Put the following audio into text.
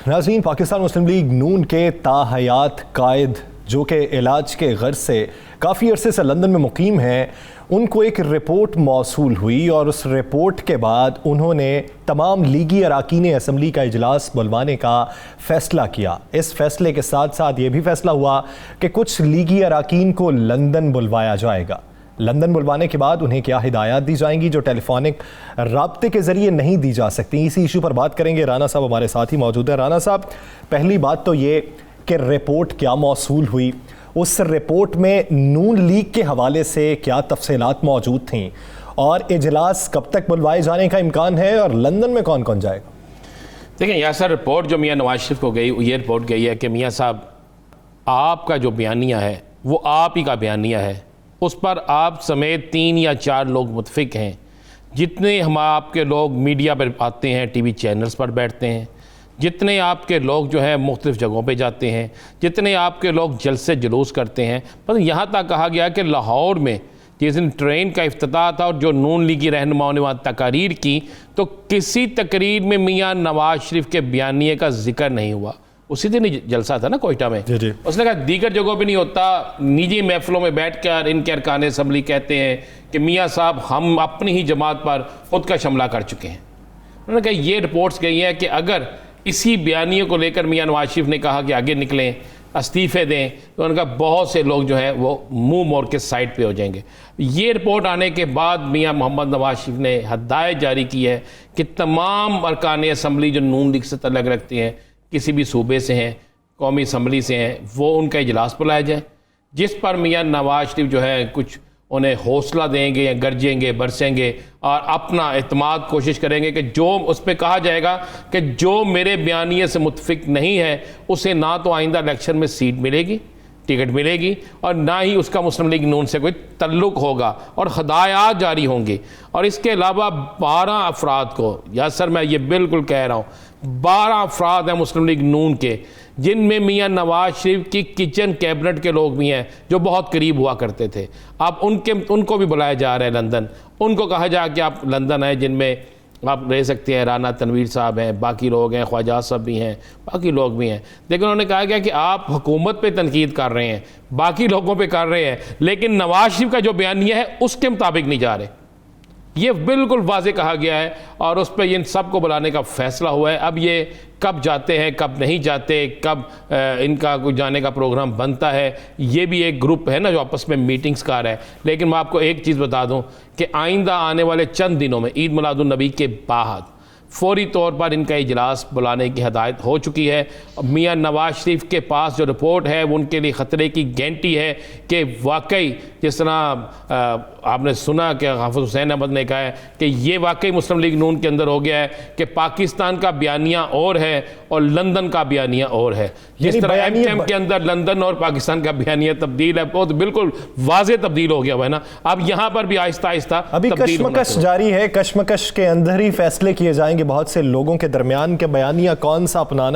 नाज़रीन, पाकिस्तान मुस्लिम लीग नून के ताहयात कायद जो कि इलाज के गर्ज से काफ़ी अरसे से लंदन में मुकीम हैं, उनको एक रिपोर्ट मौसूल हुई और उस रिपोर्ट के बाद उन्होंने तमाम लीगी अरकान असम्बली का इजलास बुलवाने का फ़ैसला किया। इस फैसले के साथ साथ ये भी फैसला हुआ कि कुछ लीगी अरकान को लंदन बुलवाया जाएगा। लंदन बुलवाने के बाद उन्हें क्या हिदायत दी जाएंगी जो टेलीफोनिक राब्ते के ज़रिए नहीं दी जा सकती। इसी इशू पर बात करेंगे। राना साहब हमारे साथ ही मौजूद है। राना साहब, पहली बात तो ये कि रिपोर्ट क्या मौसूल हुई, उस रिपोर्ट में नून लीग के हवाले से क्या तफसीलात मौजूद थीं, और इजलास कब तक बुलवाए जाने का इम्कान है, और लंदन में कौन कौन जाएगा? देखें यहाँ सर, रिपोर्ट जो मियाँ नवाज शरीफ को गई, ये रिपोर्ट गई है कि मियाँ साहब आपका जो बयानिया है वो आप ही का बयानिया है, उस पर आप समेत 3 या 4 लोग मुतफिक हैं। जितने हम आपके लोग मीडिया पर आते हैं, टीवी चैनल्स पर बैठते हैं, जितने आपके लोग जो हैं मुख्तलिफ़ जगहों पे जाते हैं, जितने आपके लोग जलसे जुलूस करते हैं, बस यहाँ तक कहा गया कि लाहौर में जिस दिन ट्रेन का इफ्तिताह था और जो नून लीगी रहनुमाओं ने वहाँ तकारीर की, तो किसी तकरीर में मियाँ नवाज शरीफ के बयानिए का जिक्र नहीं हुआ। उसी दिन ही जलसा था ना कोयटा में। जी। उसने कहा दीगर जगहों पे नहीं होता, निजी महफिलों में बैठ कर इनके अरकान असम्बली कहते हैं कि मियाँ साहब हम अपनी ही जमात पर खुद का हमला कर चुके हैं। उन्होंने कहा ये रिपोर्ट्स गई हैं कि अगर इसी बयानिए को लेकर मियाँ नवाज शरीफ ने कहा कि आगे निकलें, इस्तीफ़े दें, तो उनका बहुत से लोग जो है वो मुंह मोड़ के साइड पे हो जाएंगे। ये रिपोर्ट आने के बाद मियाँ मोहम्मद नवाज शरीफ ने हदायत जारी की है कि तमाम अरकान असम्बली जो नून लीग से तल्लुक़ रखते हैं, किसी भी सूबे से हैं, कौमी असम्बली से हैं, वो उनका इजलास बुलाया जाए, जिस पर मियाँ नवाज शरीफ जो है कुछ उन्हें हौसला देंगे या गरजेंगे बरसेंगे और अपना एतमाद कोशिश करेंगे कि जो उस पर कहा जाएगा कि जो मेरे बयानिए से मुतफिक नहीं है उसे ना तो आइंदा इलेक्शन में सीट मिलेगी, टिकट मिलेगी, और ना ही उसका मुस्लिम लीग नून से कोई तल्लुक़ होगा, और हदायत जारी होंगी। और इसके अलावा 12 अफराद को, या सर मैं ये बिल्कुल कह रहा हूँ, 12 अफराद हैं मुस्लिम लीग नून के, जिनमें मियाँ नवाज शरीफ की किचन कैबिनेट के लोग भी हैं जो बहुत करीब हुआ करते थे। अब उनको भी बुलाया जा रहा है लंदन। उनको कहा जा कि आप लंदन आए, जिनमें आप रह सकते हैं, राना तनवीर साहब हैं, बाकी लोग हैं, ख्वाजा साहब भी हैं, बाकी लोग भी हैं। लेकिन उन्होंने कहा गया कि आप हुकूमत पे तनकीद कर रहे हैं, बाकी लोगों पे कर रहे हैं, लेकिन नवाज शरीफ का जो बयानिया है उसके मुताबिक नहीं जा रहे। ये बिल्कुल वाज़े कहा गया है और उस पर इन सब को बुलाने का फ़ैसला हुआ है। अब ये कब जाते हैं, कब नहीं जाते, कब इनका कोई जाने का प्रोग्राम बनता है, ये भी एक ग्रुप है ना जो आपस में मीटिंग्स कर रहा है। लेकिन मैं आपको एक चीज़ बता दूं कि आइंदा आने वाले चंद दिनों में ईद मिलादुन्नबी के बाद फौरी तौर पर इनका इजलास बुलाने की हदायत हो चुकी है। मियाँ नवाज शरीफ के पास जो रिपोर्ट है वो उनके लिए ख़तरे की गारंटी है कि वाकई जिस तरह आपने सुना कि हाफिज़ हुसैन अहमद ने कहा है कि ये वाकई मुस्लिम लीग नून के अंदर हो गया है कि पाकिस्तान का बयानिया और है और लंदन का बयानिया और है। जिस तरह एमकेएम के अंदर लंदन और पाकिस्तान का बयानिया तब्दील है, बहुत बिल्कुल वाज़े तब्दील हो गया हुआ है ना। अब यहाँ पर भी आहिस्ता आहिस्ता अभी कश्मकश जारी है, कश्मकश के अंदर ही फैसले किए जाएंगे बहुत से लोगों के दरमियान के बयानिया कौन सा अपनाना